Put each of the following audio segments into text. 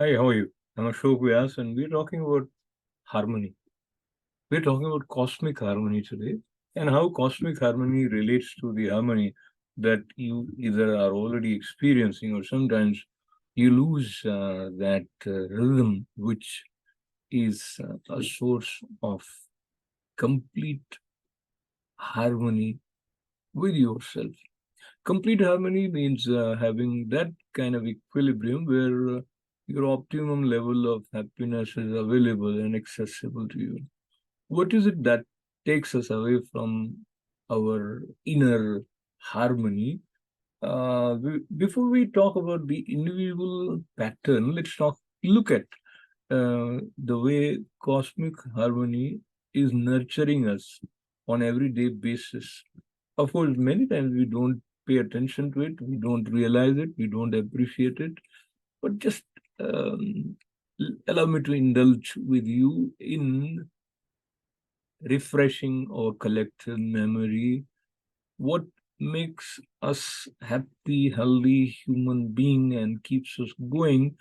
Hi, how are you? I'm Ashok Vyas, and we're talking about harmony. We're talking about cosmic harmony today, and how cosmic harmony relates to the harmony that you either are already experiencing, or sometimes you lose that rhythm, which is a source of complete harmony with yourself. Complete harmony means having that kind of equilibrium where your optimum level of happiness is available and accessible to you. What is it that takes us away from our inner harmony? Before we talk about the individual pattern, look at the way cosmic harmony is nurturing us on everyday basis. Of course, many times we don't pay attention to it, we don't realize it, we don't appreciate it. But just um, allow me to indulge with you in refreshing our collective memory. What makes us happy, healthy human being and keeps us going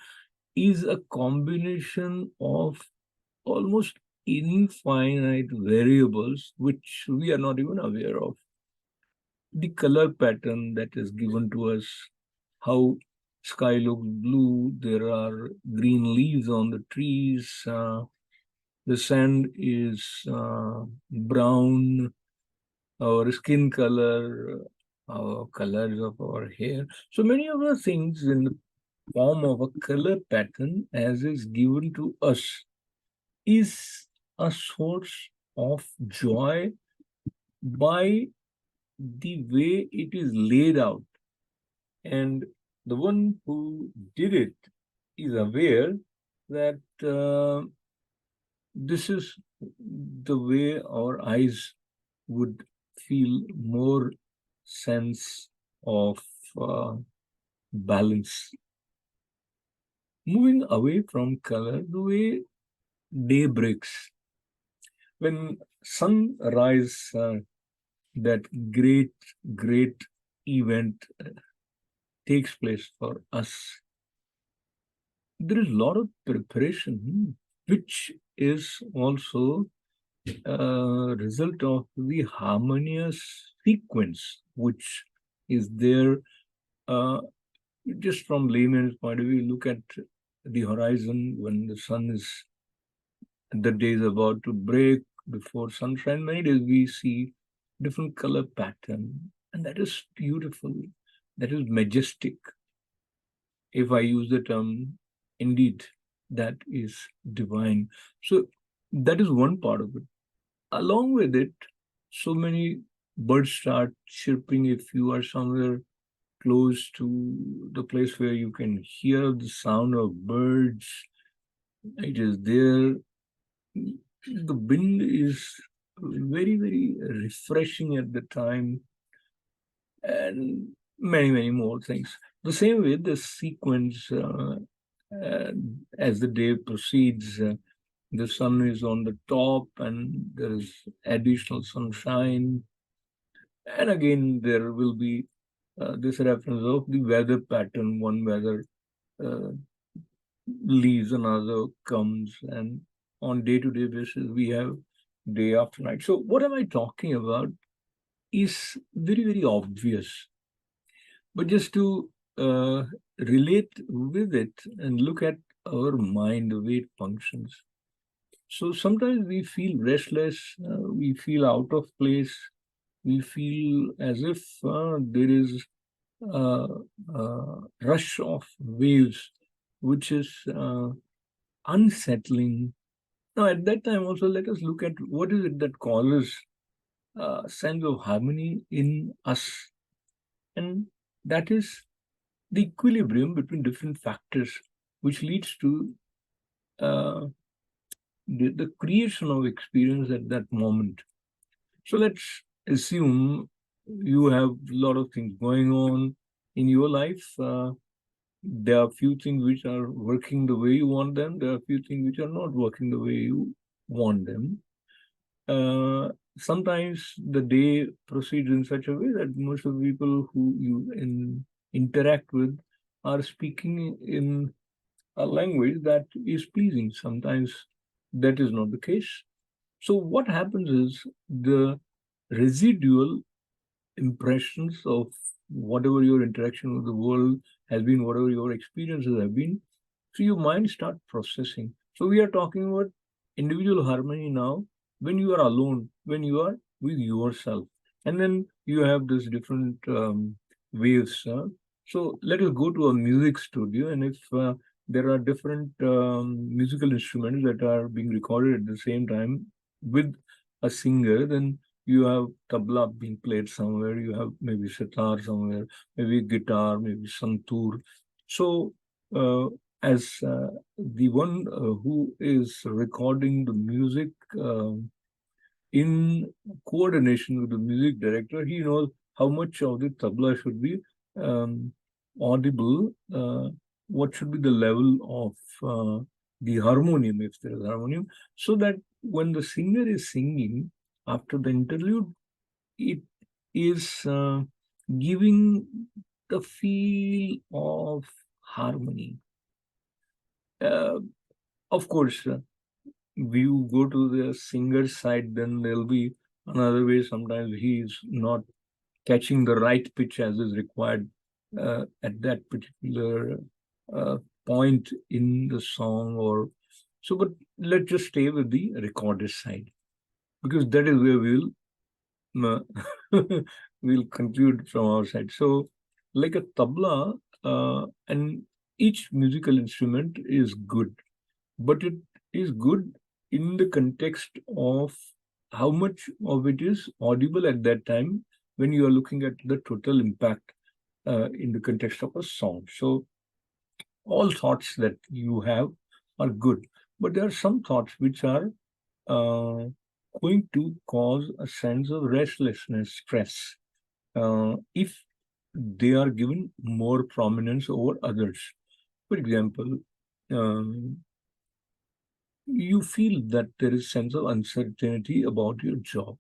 is a combination of almost infinite variables which we are not even aware of. The color pattern that is given to us, how sky looks blue, there are green leaves on the trees, the sand is brown, our skin color, our colors of our hair. So many of the things in the form of a color pattern as is given to us is a source of joy by the way it is laid out. And the one who did it is aware that this is the way our eyes would feel more sense of uh, balance. Moving away from color, the way day breaks, when sunrise, that great event takes place for us, there is a lot of preparation, which is also a result of the harmonious sequence, which is there. Uh, just from layman's point of view, look at the horizon when the sun is, the day is about to break before sunshine. Many days we see different color pattern, and that is beautiful. That is majestic. If I use the term, indeed, that is divine. So that is one part of it. Along with it, so many birds start chirping. If you are somewhere close to the place where you can hear the sound of birds, it is there. The wind is very refreshing at the time, and many more things. The same way, the sequence, uh, as the day proceeds, the sun is on the top and there is additional sunshine. And again, there will be this reference of the weather pattern. One weather uh, leaves, another comes, and on day-to-day basis, we have day after night. So what am I talking about is very obvious. But just to relate with it and look at our mind, the way it functions. So sometimes we feel restless, we feel out of place, we feel as if there is a, rush of waves, which is unsettling. Now, at that time, also let us look at what is it that causes sense of harmony in us, and that is the equilibrium between different factors, which leads to uh, the creation of experience at that moment. So let's assume you have a lot of things going on in your life. There are few things which are working the way you want them. There are few things which are not working the way you want them. Sometimes the day proceeds in such a way that most of the people who you interact with are speaking in a language that is pleasing. Sometimes that is not the case. So what happens is the residual impressions of whatever your interaction with the world has been, whatever your experiences have been, so your mind start processing. So we are talking about individual harmony now when you are alone, when you are with yourself. And then you have this different waves. So let us go to a music studio, and if there are different musical instruments that are being recorded at the same time with a singer, then you have tabla being played somewhere, you have maybe sitar somewhere, maybe guitar, maybe santoor. So uh, as the one who is recording the music in coordination with the music director, he knows how much of the tabla should be um, audible, what should be the level of the harmonium, if there is harmonium, so that when the singer is singing after the interlude, it is giving the feel of harmony. Uh, of course, you go to the singer's side, then there'll be another way. Sometimes he is not catching the right pitch as is required at that particular uh, point in the song, or so. But let's just stay with the recorded side, because that is where uh, we'll conclude from our side. So, like a tabla, and each musical instrument is good, but it is good in the context of how much of it is audible at that time when you are looking at the total impact in the context of a song. So all thoughts that you have are good, but there are some thoughts which are uh, going to cause a sense of restlessness, stress, if they are given more prominence over others. For example, um, you feel that there is sense of uncertainty about your job.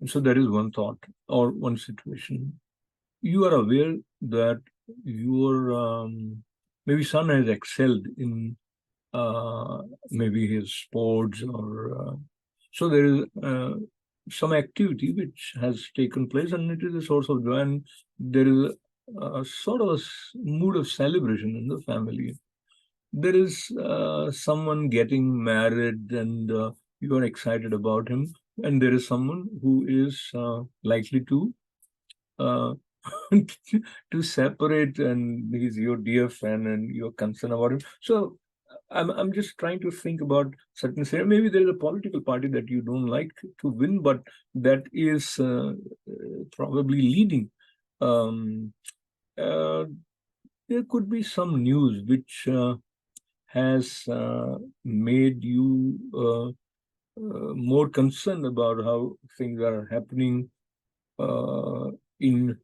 So that is one thought or one situation. You are aware that your maybe son has excelled in maybe his sports, or so there is some activity which has taken place, and it is a source of joy, and there is a sort of a mood of celebration in the family. There is someone getting married, and you are excited about him, and there is someone who is likely to uh, to separate, and he's your dear friend and you're concerned about him. So I'm just trying to think about certain scenario. Maybe there is a political party that you don't like to win, but that is probably leading. Um, uh, there could be some news which has made you more concerned about how things are happening in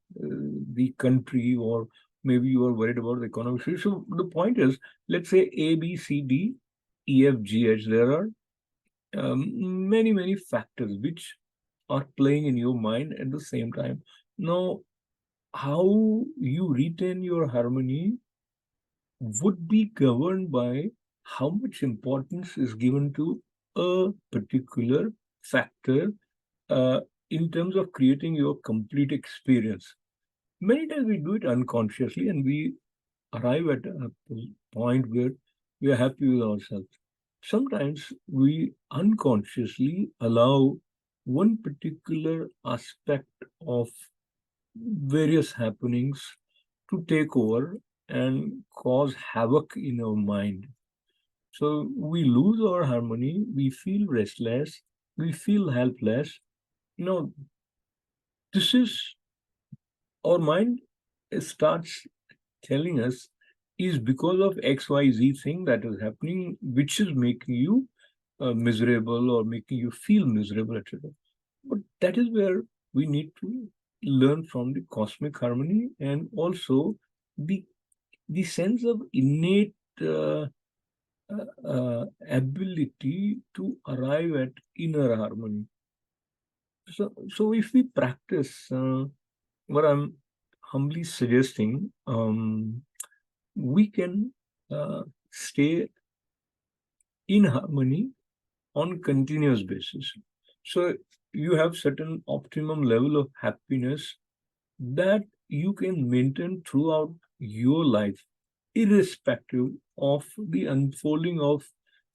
the country, or maybe you are worried about the economy. So the point is, let's say A, B, C, D, E, F, G, H. There are many factors which are playing in your mind at the same time. Now, how you retain your harmony would be governed by how much importance is given to a particular factor uh, in terms of creating your complete experience. Many times we do it unconsciously, and we arrive at a point where we are happy with ourselves. Sometimes we unconsciously allow one particular aspect of various happenings to take over and cause havoc in our mind. So we lose our harmony, we feel restless, we feel helpless. You know, this is our mind starts telling us is because of XYZ thing that is happening, which is making you miserable or making you feel miserable, etc. But that is where we need to learn from the cosmic harmony, and also the the sense of innate ability to arrive at inner harmony. So if we practice what I'm humbly suggesting, we can stay in harmony on continuous basis. So you have certain optimum level of happiness that you can maintain throughout your life, irrespective of the unfolding of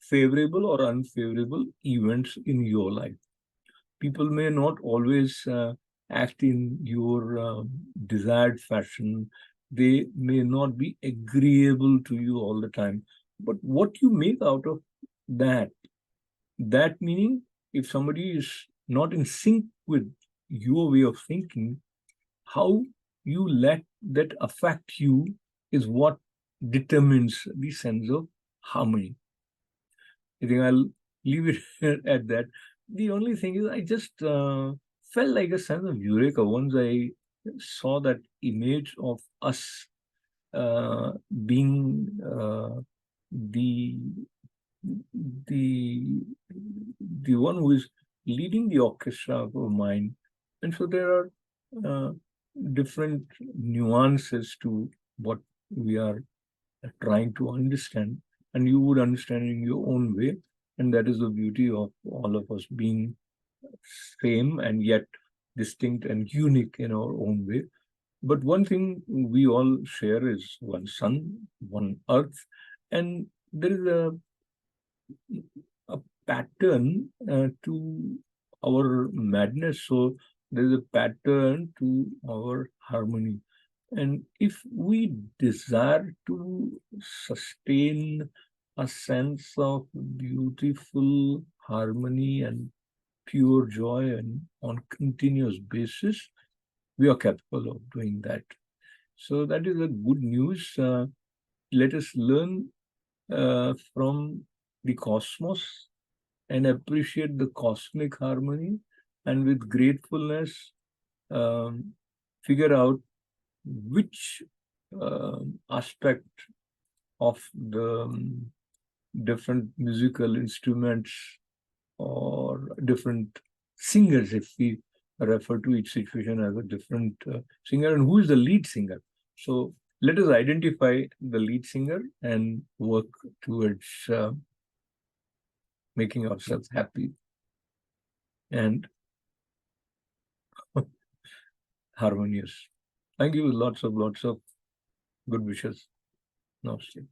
favorable or unfavorable events in your life. People may not always act in your desired fashion. They may not be agreeable to you all the time. But what you make out of that, that meaning, if somebody is not in sync with your way of thinking, how you let that affect you is what determines the sense of harmony. I think I'll leave it at that. The only thing is, I just felt like a sense of eureka once I saw that image of us uh, being the the the one who is leading the orchestra of our mind, and so there are uh, different nuances to what we are trying to understand, and you would understand in your own way, and that is the beauty of all of us being same and yet distinct and unique in our own way. But one thing we all share is one sun, one earth, and there is a pattern to our madness. So there is a pattern to our harmony. And if we desire to sustain a sense of beautiful harmony and pure joy and on continuous basis, we are capable of doing that. So that is a good news. Let us learn from the cosmos and appreciate the cosmic harmony, and with gratefulness um, figure out which aspect of the different musical instruments or different singers, if we refer to each situation as a different singer, and who is the lead singer. So let us identify the lead singer and work towards making ourselves happy and harmonious. Thank you. Lots of good wishes. Namaste.